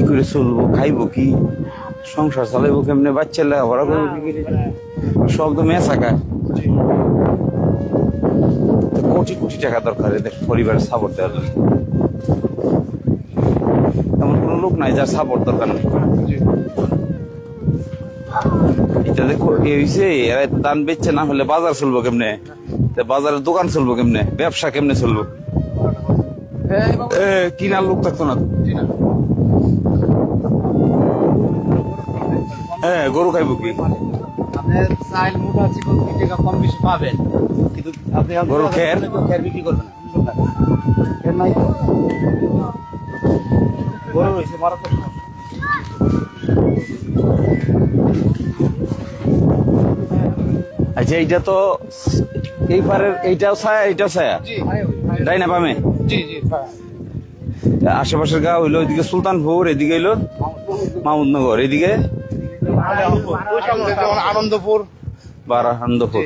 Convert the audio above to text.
করে চলবো, খাইবো কি, সংসার চালাইবো কেমনে, বাচ্চা লেখাপড়া করবো কি করে, সব তো মেয়ে থাকা। কোটি কোটি টাকা দরকার এদের পরিবারের সাপোর্ট দেওয়ার জন্য। এমন কোনো লোক নাই যার সাপোর্ট দরকার নেই। এটাতে হয়েছে, এরা দান বেচছে না হলে বাজার চলবো কেমনে, বাজারের দোকান চলবো কেমনে, ব্যবসা কেমনে চলবো? কিনার লোক থাকতো না। হ্যাঁ, গরু খাইবো কি? চাইল মোটা চিকন 2 টাকা কম বেশি পাবেন, কিন্তু আপনি গরু খের খের বিক্রি করবেন না। খের নাই তো, গরু রয়েছে মারাত্মক সমস্যা। আচ্ছা, এইটা তো এই পারের, এইটাও ছায়া, এইটাও ছায়া, তাই না? পামে জি জি, আশেপাশের গা হইলো ওইদিকে সুলতানপুর, এদিকে হইলো মাহমুদনগর, এদিকে আনন্দপুর। বারানন্দপুর।